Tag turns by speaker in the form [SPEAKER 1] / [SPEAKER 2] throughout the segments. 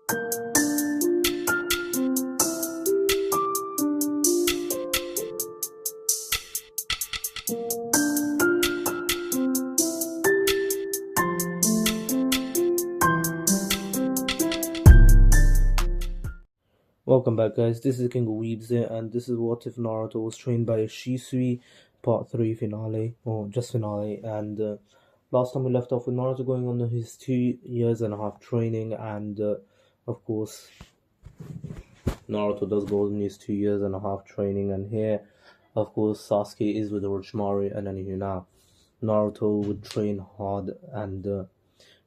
[SPEAKER 1] Welcome back, guys. This is King of Weebs here, and this is What If Naruto was trained by a Shisui Part 3 finale, or just finale. And last time we left off with Naruto going on his 2 years and a half training, and of course, Naruto does go on his 2 years and a half training, and here, of course, Sasuke is with Orochimaru, and then now Naruto would train hard, and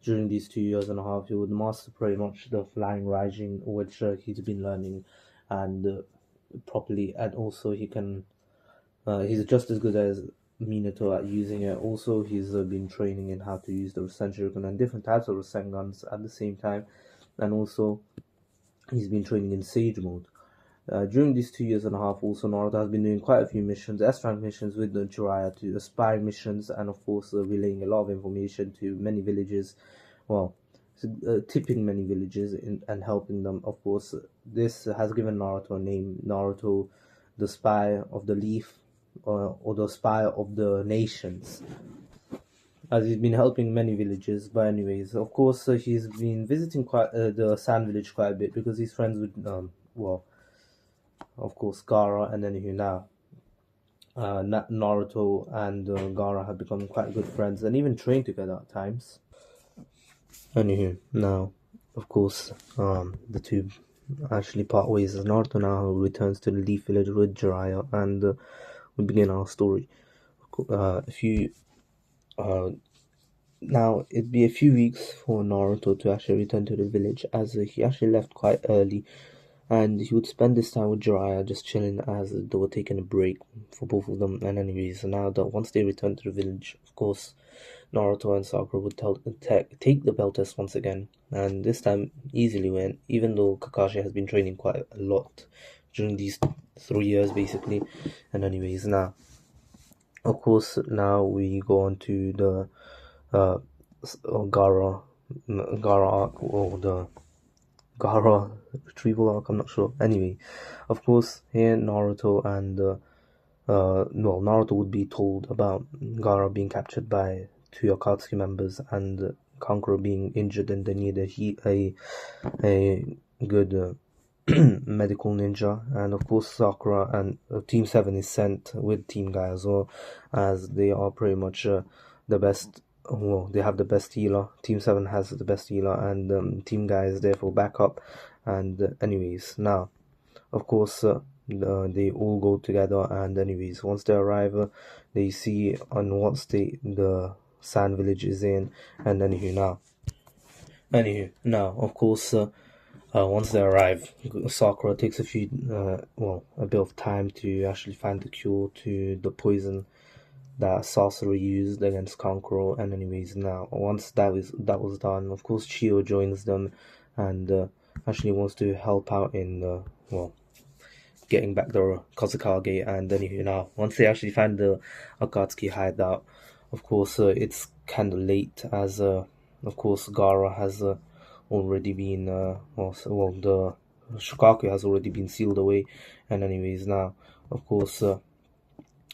[SPEAKER 1] during these 2 years and a half, he would master pretty much the flying Raijin, which he's been learning and properly, and also he's just as good as Minato at using it. Also, he's been training in how to use the Rasengan and different types of Rasengans at the same time, and also he's been training in Sage mode. During these 2 years and a half, also Naruto has been doing quite a few missions, S-rank missions with the Jiraiya, to spy missions, and of course relaying a lot of information to many villages. Well, tipping many villages and helping them. Of course, this has given Naruto a name: Naruto, the spy of the leaf, or the spy of the nations, as he's been helping many villages. But anyways, of course, he's been visiting quite the Sand Village quite a bit because he's friends with of course, Gaara, and then now Naruto and Gaara have become quite good friends and even trained together at times. Anywho, now, of course, the two actually part ways as Naruto now returns to the Leaf Village with Jiraiya, and we begin our story. Now, it'd be a few weeks for Naruto to actually return to the village, as he actually left quite early, and he would spend this time with Jiraiya just chilling as they were taking a break for both of them. And anyways, now that once they return to the village, of course, Naruto and Sakura would take the bell test once again, and this time easily win, even though Kakashi has been training quite a lot during these 3 years basically. And anyways, now, of course, now we go on to the Gaara arc, or the Gaara retrieval arc, I'm not sure. Anyway, of course, here Naruto and Naruto would be told about Gaara being captured by two Akatsuki members and Kankuro being injured, and they need a good medical ninja. And of course, Sakura and Team 7 is sent with Team Guy as well, as they are pretty much the best. Well, they have the best healer. Team 7 has the best healer, and Team Guy is there for backup. And anyways, now, of course, they all go together, and anyways, once they arrive, they see on what state the Sand Village is in, and anywho, now, of course, once they arrive, Sakura takes a bit of time to actually find the cure to the poison that Sorcery used against Kankuro. And anyways, now once that was done, of course Chio joins them and actually wants to help out in getting back the Kozukage. And then now once they actually find the Akatsuki hideout, of course it's kind of late, as of course Gaara has already been the Shukaku has already been sealed away. And anyways, now, of course,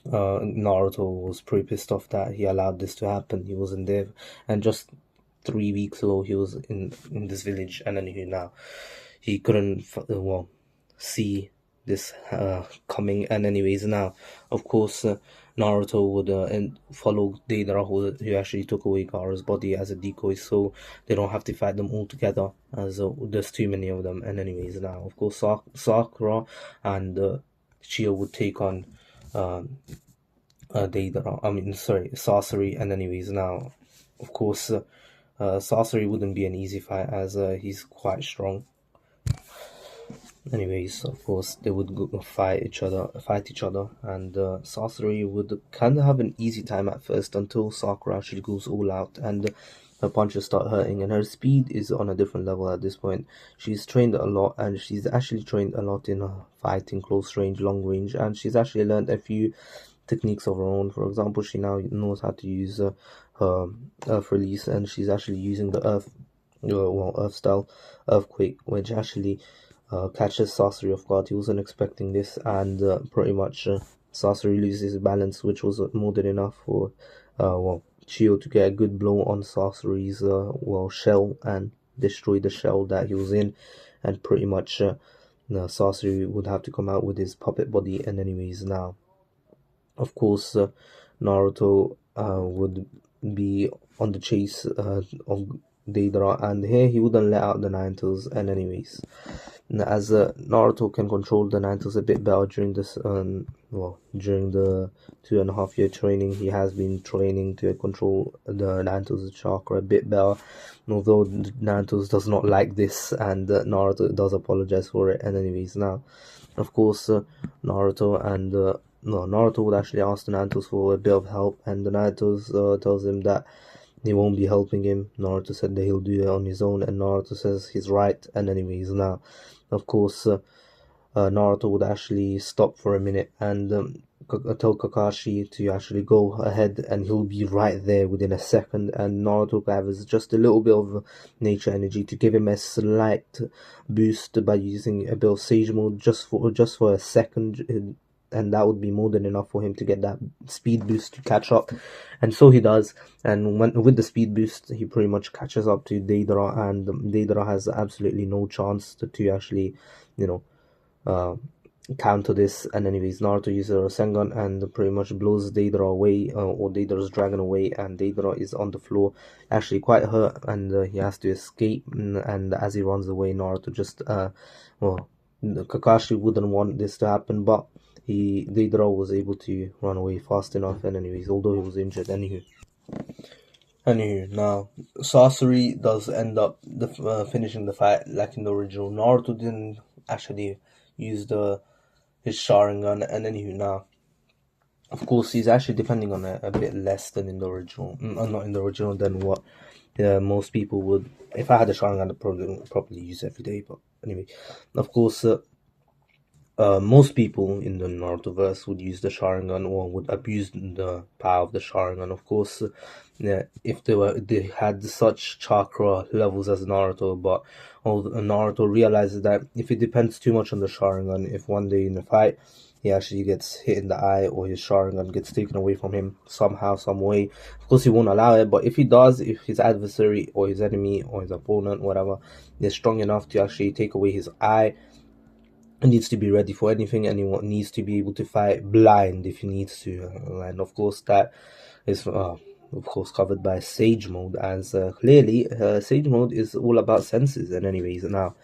[SPEAKER 1] Naruto was pretty pissed off that he allowed this to happen. He wasn't there, and just 3 weeks ago he was in this village, and then now he couldn't see this coming. And anyways, now, of course, Naruto would follow Deidara, who actually took away Gaara's body as a decoy, so they don't have to fight them all together, as there's too many of them. And anyways, now, of course, Sakura and Chio would take on Sorcery. And anyways, now, of course, Sorcery wouldn't be an easy fight, as he's quite strong. Anyways, of course, they would fight each other, and Sorcery would kind of have an easy time at first until Sakura actually goes all out and her punches start hurting, and her speed is on a different level at this point. She's trained a lot, and she's actually trained a lot in fighting close range, long range, and she's actually learned a few techniques of her own. For example, she now knows how to use her Earth Release, and she's actually using the Earth Earth style earthquake, which actually catches Sasori off guard. He wasn't expecting this, and pretty much Sasori loses his balance, which was more than enough for Chio to get a good blow on Sasori's shell and destroy the shell that he was in, and pretty much Sasori would have to come out with his puppet body. And anyways, now of course Naruto would be on the chase of Deidara, and here he wouldn't let out the Nine Tails. And anyways, as Naruto can control the Nine Tails a bit better during this during the 2.5 year training, he has been training to control the Nine Tails chakra a bit better, although Nine Tails does not like this, and Naruto does apologize for it. And anyways, now of course Naruto and Naruto would actually ask the Nine Tails for a bit of help, and the Nine Tails tells him that he won't be helping him. Naruto said that he'll do it on his own, and Naruto says he's right. And anyways, now of course Naruto would actually stop for a minute and tell Kakashi to actually go ahead, and he'll be right there within a second. And Naruto gathers just a little bit of nature energy to give him a slight boost by using a bit of Sage Mode just for a second, and that would be more than enough for him to get that speed boost to catch up. And so he does, and with the speed boost he pretty much catches up to Deidara, and Deidara has absolutely no chance to actually counter this. And anyways, Naruto uses a Rasengan and pretty much blows Deidara away, or Deidara's dragon away, and Deidara is on the floor, actually quite hurt, and he has to escape. And as he runs away, Naruto just Kakashi wouldn't want this to happen, but Deidara was able to run away fast enough. And anyways, although he was injured, anywho, now Sasori does end up finishing the fight like in the original. Naruto didn't actually use his Sharingan, and anywho, now of course he's actually defending on a bit less than in the original. Not in the original than what most people would. If I had a Sharingan, I'd probably use every day. But anyway, of course most people in the Naruto verse would use the Sharingan, or would abuse the power of the Sharingan. Of course, if they had such chakra levels as Naruto, but Naruto realizes that if it depends too much on the Sharingan, if one day in the fight he actually gets hit in the eye, or his Sharingan gets taken away from him somehow, some way, of course he won't allow it. But if he does, if his adversary or his enemy or his opponent, whatever, is strong enough to actually take away his eye, needs to be ready for anything, and he needs to be able to fight blind if he needs to. And of course that is covered by Sage Mode, as clearly Sage Mode is all about senses. And anyways, now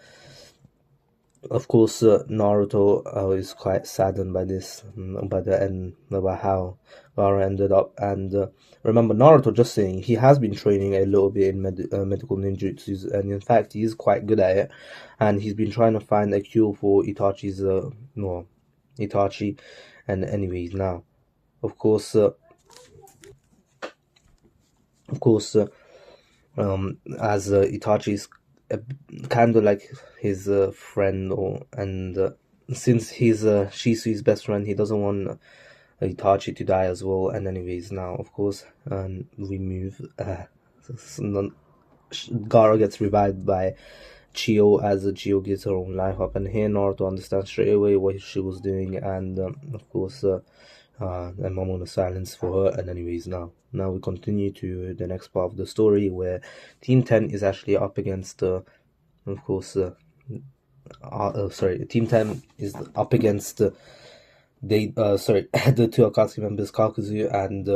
[SPEAKER 1] of course Naruto is quite saddened by this, by the end, about how Gaara ended up. And remember, Naruto, just saying, he has been training a little bit in medical ninjutsu, and in fact he is quite good at it, and he's been trying to find a cure for Itachi's Itachi. And anyways, now of course as Itachi's kind of like his friend, and since he's Shisui's best friend, he doesn't want Itachi to die as well. And anyways, now of course we move. Gaara gets revived by Chio, as Chio gives her own life up, and here Naruto understands straight away what she was doing, and of course a moment of silence for her. And anyways, now we continue to the next part of the story, where Team 10 is actually up against Team 10 is up against the two Akatsuki members, Kakuzu and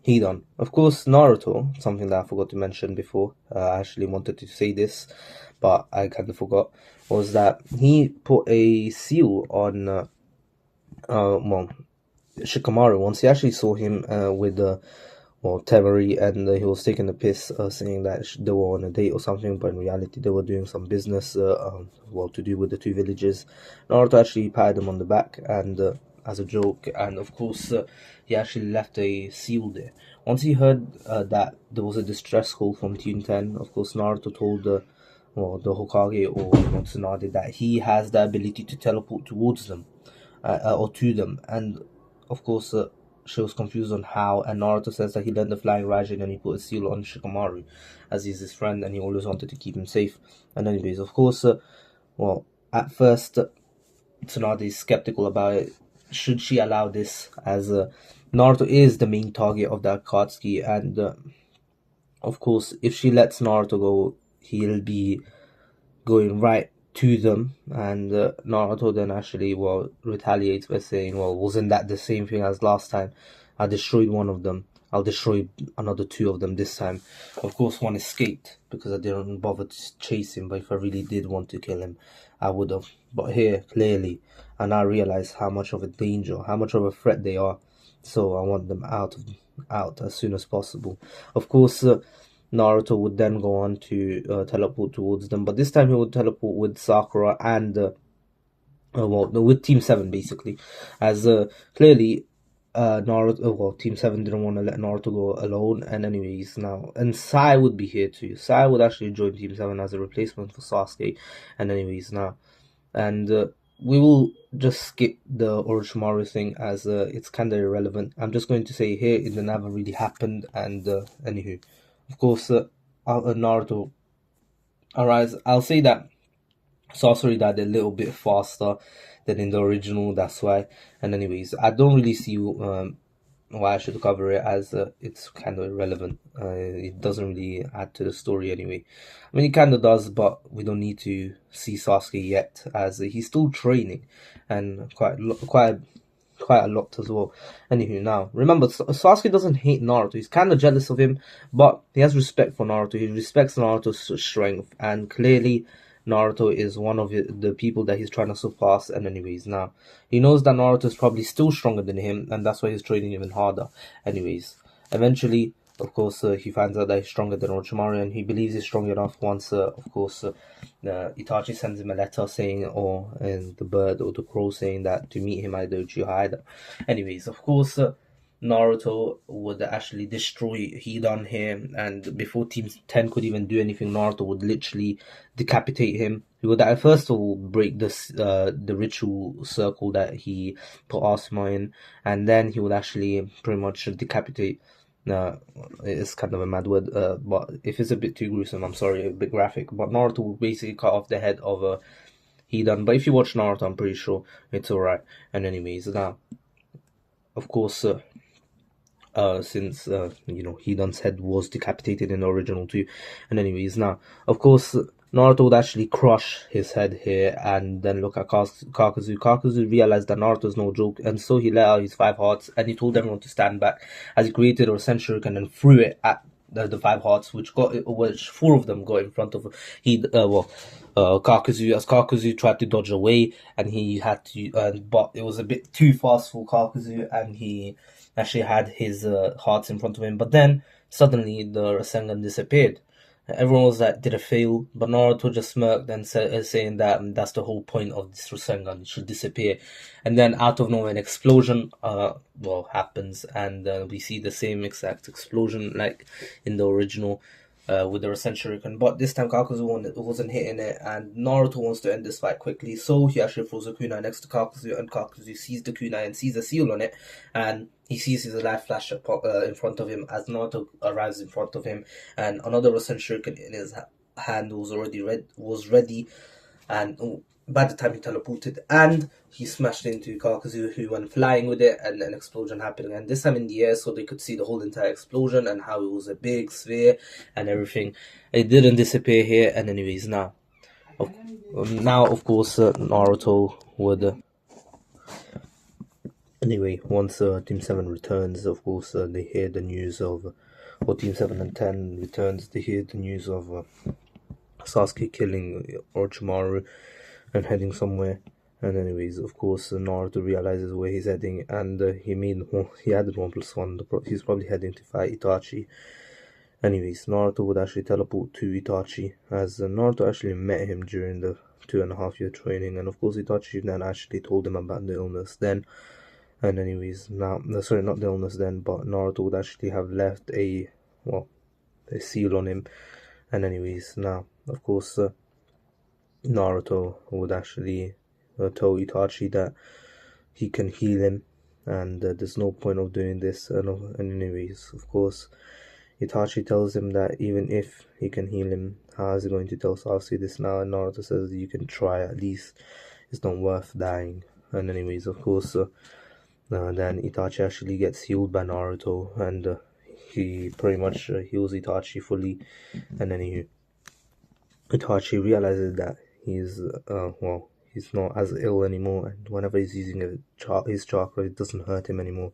[SPEAKER 1] Hidan. Of course, Naruto, something that I forgot to mention before, I actually wanted to say this, but I kind of forgot, was that he put a seal on Shikamaru once. He actually saw him with Temari, and he was taking the piss, saying that they were on a date or something, but in reality they were doing some business to do with the two villages. Naruto actually patted him on the back, and as a joke, and of course he actually left a seal there. Once he heard that there was a distress call from Team 10, of course Naruto told the Hokage, or Tsunade, that he has the ability to teleport towards them or to them. And of course she was confused on how, and Naruto says that he learned the flying Raijin and he put a seal on Shikamaru, as he's his friend and he always wanted to keep him safe. And anyways, of course, at first, Tsunade is skeptical about it. Should she allow this, as Naruto is the main target of the Akatsuki, and of course, if she lets Naruto go, he'll be going right to them, and Naruto then actually retaliates by saying, well, wasn't that the same thing as last time? I destroyed one of them, I'll destroy another two of them this time. Of course, one escaped because I didn't bother to chase him, but if I really did want to kill him, I would have. But here, clearly, I now realize how much of a danger, how much of a threat they are, so I want them out as soon as possible. Of course, Naruto would then go on to teleport towards them, but this time he would teleport with Sakura and with Team 7 basically, as clearly Team 7 didn't want to let Naruto go alone, and anyways now, and Sai would be here too. Sai would actually join Team 7 as a replacement for Sasuke, and anyways now, and we will just skip the Orochimaru thing as it's kind of irrelevant. I'm just going to say here it never really happened, and anywho, of course, Naruto arrives. I'll say that Sorcery died a little bit faster than in the original, that's why. And anyways, I don't really see why I should cover it, as it's kind of irrelevant. It doesn't really add to the story anyway. I mean, it kind of does, but we don't need to see Sasuke yet, as he's still training, and quite a lot as well. Anywho, now remember, Sasuke doesn't hate Naruto. He's kind of jealous of him, but he has respect for Naruto. He respects Naruto's strength, and clearly Naruto is one of the people that he's trying to surpass. And anyways, now he knows that Naruto is probably still stronger than him, and that's why he's training even harder. Anyways, eventually, of course, he finds out that he's stronger than Orochimaru, and he believes he's strong enough once, of course, Itachi sends him a letter saying, or the bird or the crow saying that to meet him at the Uchiha. Anyways, of course, Naruto would actually destroy Hidan here, and before Team 10 could even do anything, Naruto would literally decapitate him. He would first of all break the ritual circle that he put Asuma in, and then he would actually pretty much decapitate. It's kind of a mad word, but if it's a bit too gruesome, I'm sorry, a bit graphic. But Naruto would basically cut off the head of Hidan. But if you watch Naruto, I'm pretty sure it's alright. And anyways, now, of course, since Hidan's head was decapitated in the original too. And anyways, now, of course, Naruto would actually crush his head here and then look at Kakazu. Kakazu realized that Naruto's no joke, and so he let out his 5 hearts and he told everyone to stand back, as he created a Shuriken and threw it at the 5 hearts, which 4 of them got in front of Kakazu, as Kakazu tried to dodge away, and he had to, but it was a bit too fast for Kakazu, and he actually had his hearts in front of him. But then suddenly the Rasengan disappeared. Everyone was like, did it fail? But Naruto just smirked and saying that that's the whole point of this Rasengan, it should disappear. And then out of nowhere, an explosion happens, and we see the same exact explosion like in the original with the Rasen Shuriken. But this time Kakazu wasn't hitting it, and Naruto wants to end this fight quickly, so he actually throws a kunai next to Kakazu, and Kakazu sees the kunai and sees a seal on it, and he sees his life flash in front of him as Naruto arrives in front of him, and another Rasen Shuriken in his hand was ready, and by the time he teleported, and he smashed into Kakazu, who went flying with it, and an explosion happened, and this time in the air, so they could see the whole entire explosion and how it was a big sphere and everything. It didn't disappear here, and anyways, now of course, Naruto would. Anyway, once Team 7 returns, of course, they hear the news of, or Team 7 and 10 returns, they hear the news of Sasuke killing Orochimaru and heading somewhere. And anyways, of course, Naruto realizes where he's heading, and he added 1+1. He's probably heading to fight Itachi. Anyways, Naruto would actually teleport to Itachi, as Naruto actually met him during the 2.5-year training, and of course Itachi then actually told him about the illness then. And anyways, now, sorry, not the illness then, but Naruto would actually have left a seal on him. And anyways, now, of course, Naruto would actually tell Itachi that he can heal him, and there's no point of doing this. And anyways, of course, Itachi tells him that even if he can heal him, how is he going to tell Sasuke this now? And Naruto says you can try at least. It's not worth dying. And anyways, of course, then Itachi actually gets healed by Naruto, and he pretty much heals Itachi fully. And then Itachi realizes that he's he's not as ill anymore, and whenever he's using his chakra, it doesn't hurt him anymore.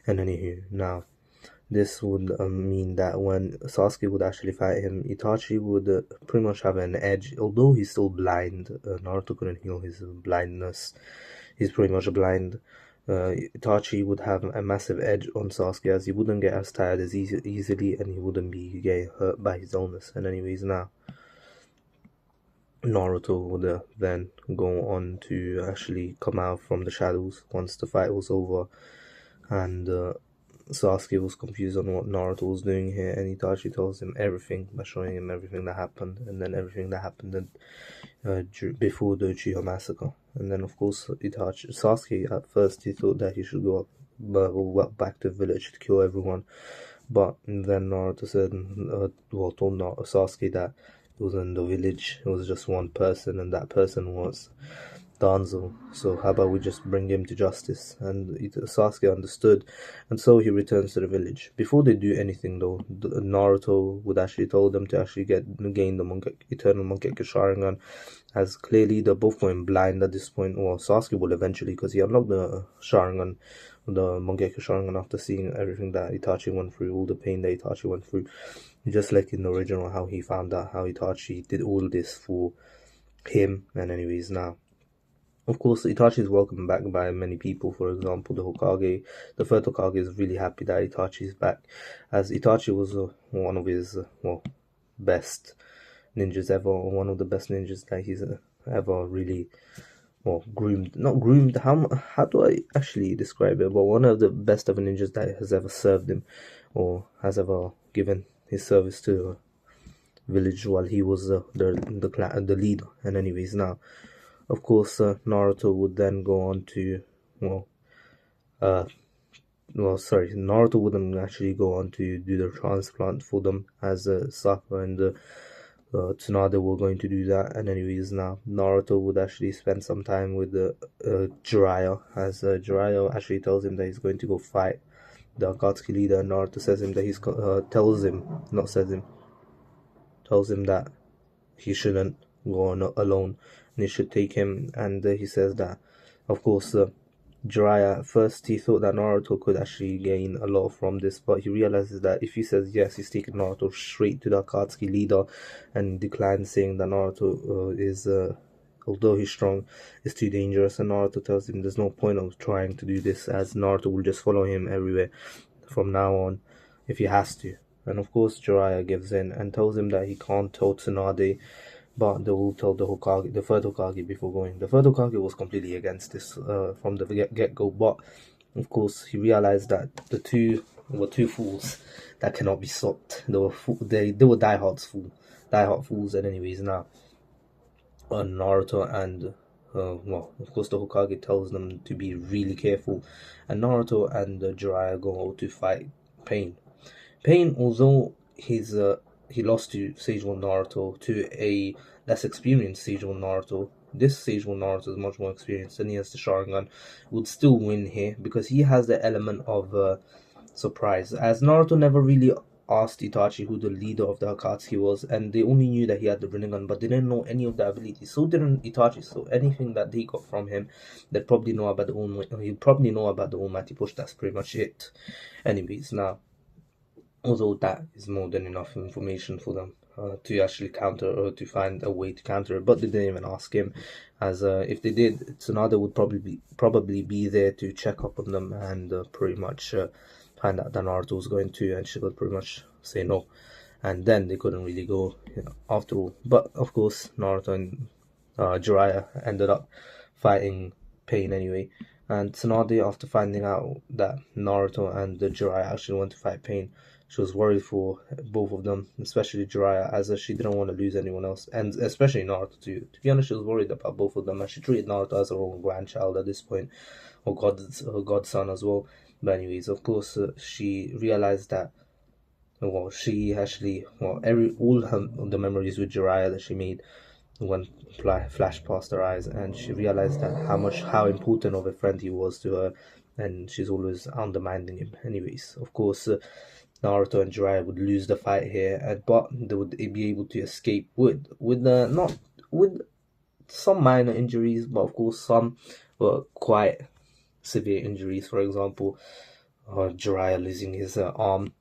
[SPEAKER 1] And now this would mean that when Sasuke would actually fight him, Itachi would pretty much have an edge. Although he's still blind, Naruto couldn't heal his blindness. He's pretty much blind. Itachi would have a massive edge on Sasuke, as he wouldn't get as tired as easily, and he wouldn't be getting hurt by his illness. And anyways, now Naruto would then go on to actually come out from the shadows once the fight was over, and Sasuke was confused on what Naruto was doing here, and Itachi tells him everything by showing him everything that happened, and then everything that happened before the Uchiha massacre. And then, of course, Sasuke, at first, he thought that he should go back to the village to kill everyone, but then Naruto said, told Sasuke that it wasn't the village, it was just one person, and that person was Danzo. So how about we just bring him to justice? And Sasuke understood, and so he returns to the village. Before they do anything, though, Naruto would actually tell them to actually gain the eternal Mangekyo Sharingan, as clearly they're both going blind at this point. Well, Sasuke will eventually, because he unlocked the Sharingan, the Mangekyo Sharingan, after seeing everything that Itachi went through, all the pain that Itachi went through, just like in the original, how he found out how Itachi did all this for him. And anyways, now, of course, Itachi is welcomed back by many people. For example, the Hokage, the third Hokage, is really happy that Itachi is back, as Itachi was one of his best ninjas ever, or one of the best ninjas that he's ever really groomed. Not groomed. How do I actually describe it? But one of the best ever ninjas that has ever served him, or has ever given his service to a village while he was the leader. And anyways, now, of course, Naruto would then go on to, Naruto wouldn't actually go on to do the transplant for them, as Sakura and Tsunade were going to do that. And anyways, now, Naruto would actually spend some time with Jiraiya, as Jiraiya actually tells him that he's going to go fight the Akatsuki leader, and Naruto tells him that he shouldn't go on alone, and he should take him. And he says that, of course, Jiraiya, at first he thought that Naruto could actually gain a lot from this, but he realizes that if he says yes, he's taking Naruto straight to the Akatsuki leader, and declines, saying that Naruto is, although he's strong, is too dangerous. And Naruto tells him there's no point of trying to do this, as Naruto will just follow him everywhere from now on if he has to. And of course, Jiraiya gives in and tells him that he can't tell Tsunade, but they will tell the third Hokage before going. The third Hokage was completely against this from the get-go, but of course he realized that the two were two fools that cannot be stopped. They were diehard fools. And anyways, now Naruto and of course the Hokage tells them to be really careful, and Naruto and Jiraiya go out to fight Pain. Pain, although he lost to Sage 1 Naruto, to a less experienced Sage 1 Naruto. This Sage 1 Naruto is much more experienced, and he has the Sharingan, would still win here, because he has the element of surprise, as Naruto never really asked Itachi who the leader of the Akatsuki was, and they only knew that he had the Rinnegan, but they didn't know any of the abilities. So didn't Itachi. So anything that they got from him, he'd probably know about the Almighty Push. That's pretty much it. Anyways, now, although that is more than enough information for them to actually counter, or to find a way to counter it, but they didn't even ask him, as if they did, Tsunade would probably be there to check up on them, and pretty much find out that Naruto was going to, and she would pretty much say no, and then they couldn't really go after all. But of course, Naruto and Jiraiya ended up fighting Pain anyway, and Tsunade, after finding out that Naruto and Jiraiya actually went to fight Pain, she was worried for both of them, especially Jiraiya, as she didn't want to lose anyone else, and especially Naruto too. To be honest, she was worried about both of them, and she treated Naruto as her own grandchild at this point, or her godson as well. But anyways, of course, she realized that she actually all the memories with Jiraiya that she made one flashed past her eyes, and she realized that how important of a friend he was to her, and she's always undermining him. Anyways, of course, Naruto and Jiraiya would lose the fight here, but they would be able to escape not with some minor injuries, but of course some were quite severe injuries. For example, Jiraiya losing his arm.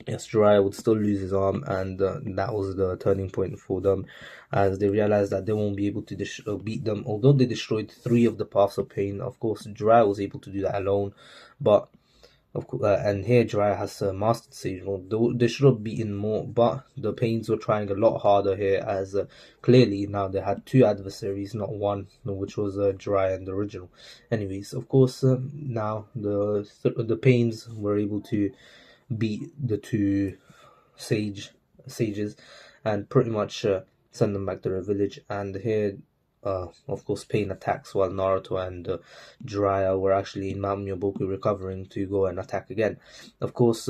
[SPEAKER 1] Yes, Jiraiya would still lose his arm, and that was the turning point for them, as they realized that they won't be able to beat them. Although they destroyed 3 of the paths of pain, of course, Jiraiya was able to do that alone. But of course, and here Jiraiya has mastered Sage Mode. They should have beaten more, but the Pains were trying a lot harder here, as clearly now they had 2 adversaries, not one, which was Jiraiya and the original. Anyways, of course, now the Pains were able to beat the 2 sages and pretty much send them back to their village. And here, of course, Pain attacks while Naruto and Jiraiya were actually in Mount Myoboku recovering to go and attack again. Of course,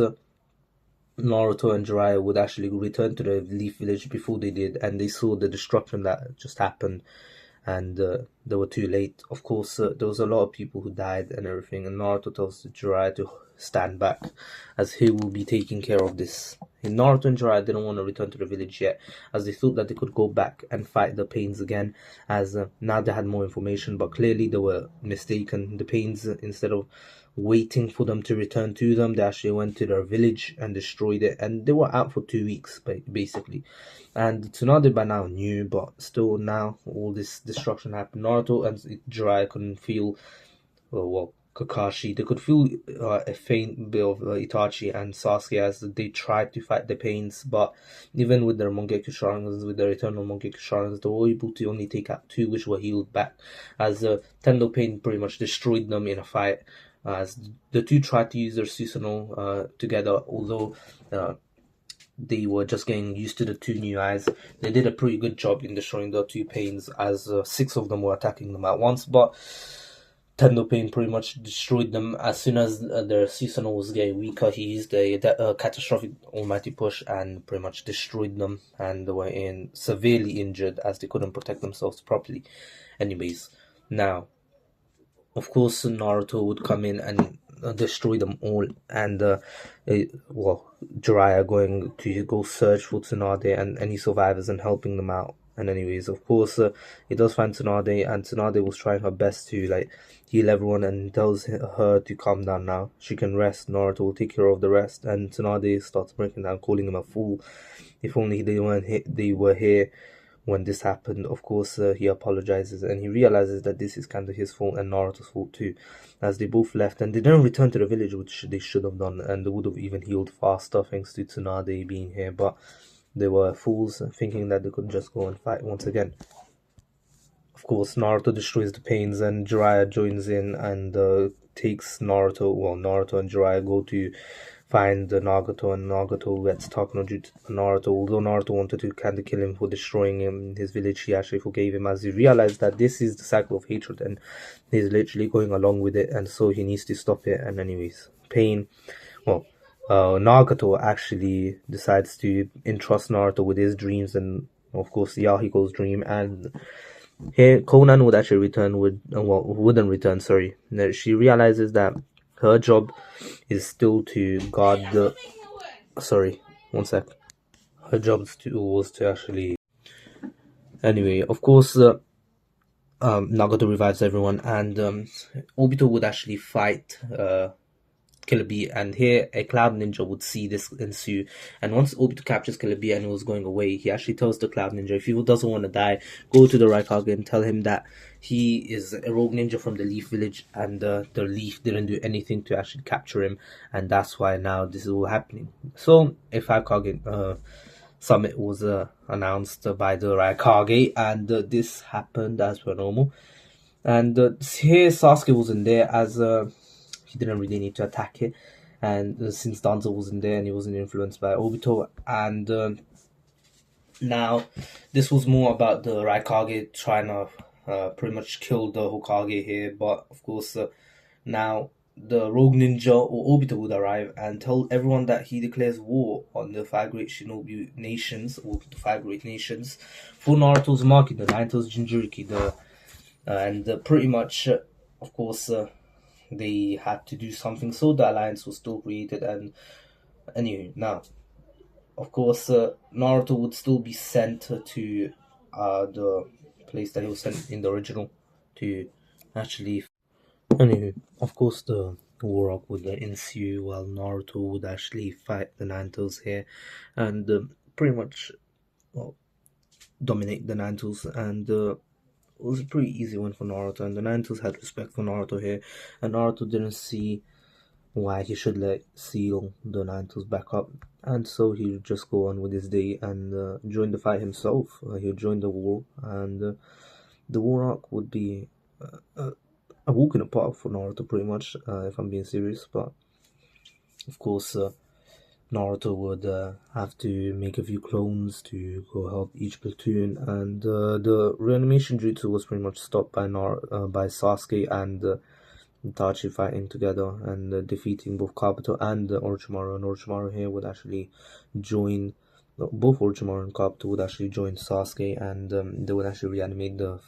[SPEAKER 1] Naruto and Jiraiya would actually return to the Leaf Village before they did, and they saw the destruction that just happened, and they were too late. Of course, there was a lot of people who died and everything, and Naruto tells Jiraiya to stand back, as he will be taking care of this. And Naruto and Jiraiya didn't want to return to the village yet, as they thought that they could go back and fight the Pains again, as now they had more information, but clearly they were mistaken. The Pains, instead of waiting for them to return to them, they actually went to their village and destroyed it, and they were out for 2 weeks basically. And Tsunade by now knew, but still now all this destruction happened. Naruto and Jiraiya couldn't feel Kakashi. They could feel a faint bit of Itachi and Sasuke as they tried to fight the Pains, but even with their Mangekyo Sharingans, with their Eternal Mangekyo Sharingans, they were able to only take out 2, which were healed back, as Tendo Pain pretty much destroyed them in a fight, as the 2 tried to use their Susanoo together, although they were just getting used to the 2 new eyes. They did a pretty good job in destroying the 2 Pains, as 6 of them were attacking them at once, but Tendo Pain pretty much destroyed them. As soon as their Susanoo was getting weaker, he used a catastrophic almighty push and pretty much destroyed them, and they were severely injured as they couldn't protect themselves properly. Anyways, now, of course, Naruto would come in and destroy them all, and Jiraiya going to go search for Tsunade and any survivors and helping them out. And anyways, of course, he does find Tsunade, and Tsunade was trying her best to heal everyone, and tells her to calm down now. She can rest. Naruto will take care of the rest. And Tsunade starts breaking down, calling him a fool. If only they were here when this happened. Of course, he apologizes, and he realizes that this is kind of his fault and Naruto's fault too, as they both left and they didn't return to the village, which they should have done, and they would have even healed faster thanks to Tsunade being here. But they were fools, thinking that they could just go and fight once again. Of course, Naruto destroys the Pains, and Jiraiya joins in and takes Naruto. Well, Naruto and Jiraiya go to find Nagato, and Nagato gets Takunoju to Naruto. Although Naruto wanted to kind of kill him for destroying his village, he actually forgave him, as he realized that this is the cycle of hatred and he's literally going along with it, and so he needs to stop it. And anyways, Nagato actually decides to entrust Naruto with his dreams, and of course Yahiko's dream, and here Konan would actually wouldn't return, sorry. She realizes that her job is still to guard the... Sorry, one sec. Her job was to actually... Anyway, of course, Nagato revives everyone, and Obito would actually fight Killer Bee, and here a Cloud Ninja would see this ensue. And once Obito captures Killer Bee and he was going away, he actually tells the Cloud Ninja, if he doesn't want to die, go to the Raikage and tell him that he is a rogue ninja from the Leaf Village, and the Leaf didn't do anything to actually capture him, and that's why now this is all happening. So a Raikage summit was announced by the Raikage, and this happened as per normal. And here Sasuke wasn't there, as he didn't really need to attack it. and since Danzo wasn't there and he wasn't influenced by Obito, and now this was more about the Raikage trying to pretty much kill the Hokage here, but of course now the Rogue Ninja or Obito would arrive and tell everyone that he declares war on the five great Shinobi nations, or the five great nations, for Naruto's marking, the Naruto's Jinchuriki, and pretty much, of course, they had to do something, so the alliance was still created. And anyway, now, of course, Naruto would still be sent to the place that he was sent in the original to actually. Anyway, of course, the war arc would ensue while Naruto would actually fight the Nantos here, and pretty much, well, dominate the Nantos, and it was a pretty easy win for Naruto, and the Nantos had respect for Naruto here, and Naruto didn't see why he should let seal the Nantos back up, and so he would just go on with his day and join the fight himself. He would join the war, and the war arc would be a walk in the park for Naruto, pretty much, if I'm being serious. But of course, Naruto would have to make a few clones to go help each platoon, and the reanimation jutsu was pretty much stopped by by Sasuke and Itachi fighting together and defeating both Kabuto and Orochimaru. And Orochimaru here would actually join. Both Orochimaru and Kabuto would actually join Sasuke, and they would actually reanimate the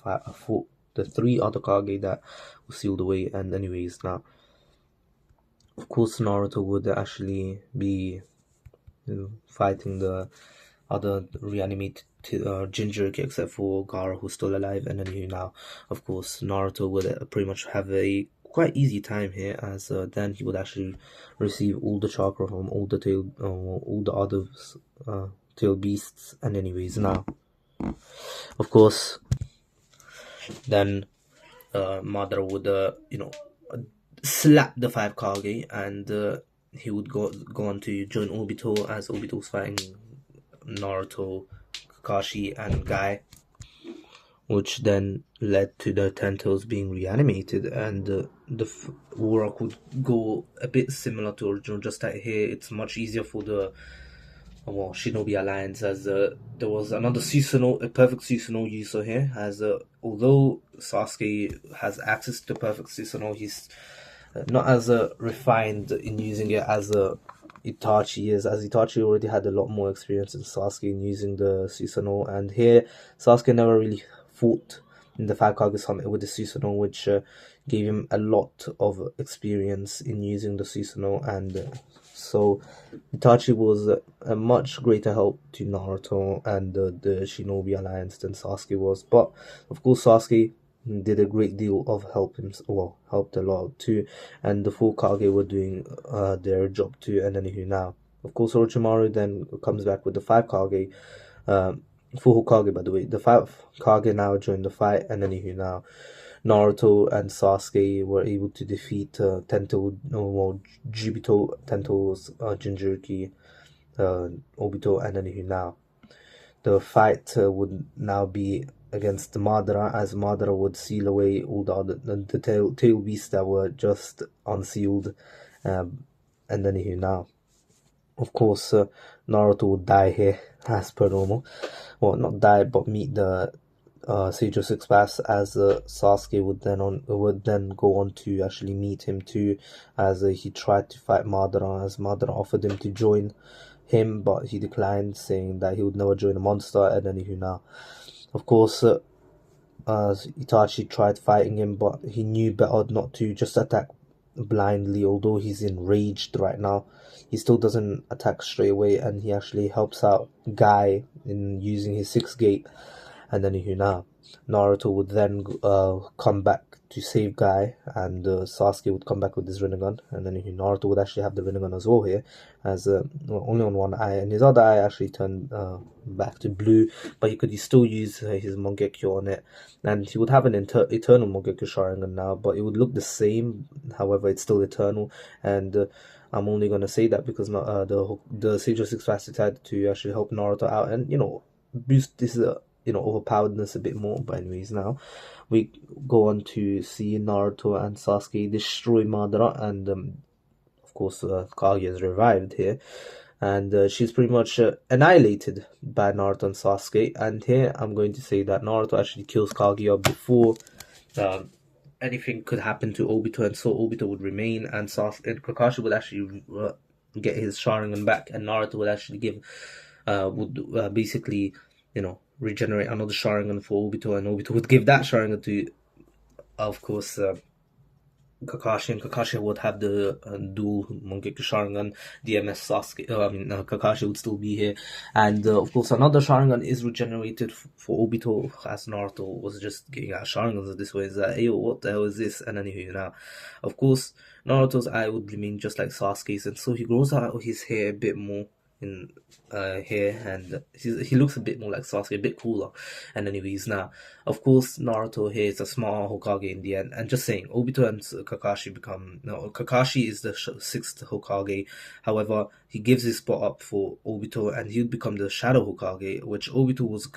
[SPEAKER 1] three other Kage that were sealed away. And anyways, now, of course, Naruto would actually be fighting the other reanimated Jinchuriki, except for Gaara, who's still alive. And then now, of course, Naruto would pretty much have a quite easy time here, as then he would actually receive all the chakra from all the other tail beasts. And anyways, now, of course, then Madara would slap the five Kage, and he would go on to join Obito, as Obito was fighting Naruto, Kakashi, and Guy, which then led to the Ten Tails being reanimated, and the war arc would go a bit similar to original, just that here it's much easier for the Shinobi Alliance, as there was another Susanoo, a perfect Susanoo user here, as although Sasuke has access to perfect Susanoo, he's not as refined in using it as Itachi is, as Itachi already had a lot more experience than Sasuke in using the Susanoo, and here Sasuke never really fought in the Five Kage Summit with the Susanoo, which gave him a lot of experience in using the Susanoo, and so Itachi was a much greater help to Naruto and the Shinobi Alliance than Sasuke was. But of course, Sasuke did a great deal of helped a lot too, and the four Kage were doing their job too. And then now, of course, Orochimaru then comes back with the five Kage, four Hokage, by the way. The five Kage now join the fight, and then now, Naruto and Sasuke were able to defeat Jubito, Tento's Jinchuriki, Obito, and then now. The fight would now be against Madara, as Madara would seal away all the tail beasts that were just unsealed, and then now, of course, Naruto would die here as per normal. Well, not die, but meet the Sage of Six Paths, as Sasuke would then go on to actually meet him too, as he tried to fight Madara, as Madara offered him to join him, but he declined, saying that he would never join a monster. And then now, of course, Itachi tried fighting him, but he knew better not to just attack blindly. Although he's enraged right now, he still doesn't attack straight away, and he actually helps out Guy in using his sixth gate. And then now, Naruto would then come back to save Guy, and Sasuke would come back with his Rinnegan, and then Naruto would actually have the Rinnegan as well here, as only on one eye, and his other eye actually turned back to blue, but he could still use his Mangekyo on it, and he would have an eternal Mangekyo Sharingan now, but it would look the same. However, it's still eternal, and I'm only gonna say that because the Sage of Six Paths decided to actually help Naruto out, and boost this overpoweredness a bit more. But anyways, now we go on to see Naruto and Sasuke destroy Madara, and of course, Kage is revived here, and she's pretty much annihilated by Naruto and Sasuke. And here I'm going to say that Naruto actually kills Kaguya before anything could happen to Obito, and so Obito would remain, and Kakashi would actually get his Sharingan back, and Naruto would actually would basically, regenerate another Sharingan for Obito, and Obito would give that Sharingan to, of course, Kakashi, and Kakashi would have the dual Mangekyo Sharingan. DMS Sasuke, Kakashi would still be here, and of course another Sharingan is regenerated for Obito, as Naruto was just getting out Sharingans this way. Is that, hey, what the hell is this? And anywho, now, of course, Naruto's eye would remain just like Sasuke's, and so he grows out his hair a bit more in here, and he looks a bit more like Sasuke, a bit cooler. And anyways, now, of course, Naruto here is a smart Hokage in the end. And just saying, Obito and Kakashi Kakashi is the sixth Hokage. However, he gives his spot up for Obito, and he would become the Shadow Hokage, which Obito was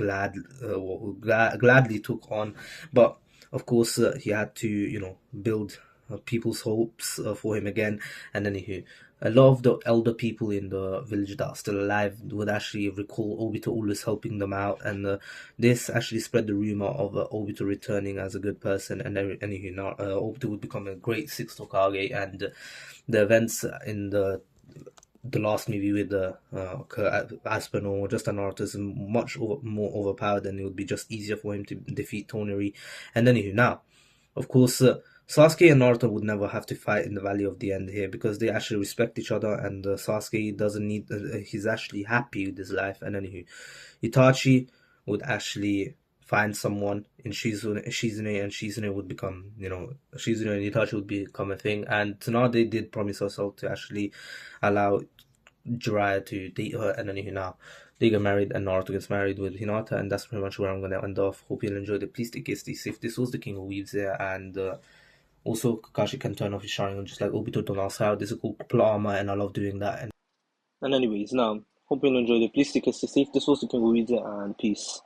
[SPEAKER 1] gladly took on. But of course, he had to, build people's hopes for him again. And anywho, a lot of the elder people in the village that are still alive would actually recall Obito always helping them out, and this actually spread the rumor of Obito returning as a good person. And anywho, Obito would become a great sixth Hokage, and the events in the last movie with the Aspen or just Naruto is much more overpowered, and it would be just easier for him to defeat Toneri. And anywho, now, of course, Sasuke and Naruto would never have to fight in the Valley of the End here, because they actually respect each other, and Sasuke doesn't need, he's actually happy with his life. And anywho, Itachi would actually find someone in Shizune, and Shizune would become, Shizune and Itachi would become a thing. And Tsunade did promise herself to actually allow Jiraiya to date her. And anywho, now, they get married, and Naruto gets married with Hinata, and that's pretty much where I'm going to end off. Hope you'll enjoy it. Please take care, stay safe. This was the King of Weaves there, and also, Kakashi can turn off his Sharingan just like Obito don't ask how. This is called plot armor, and I love doing that. And anyways, now, hope you enjoyed it. Please stay safe. This was the King of Weeds, and peace.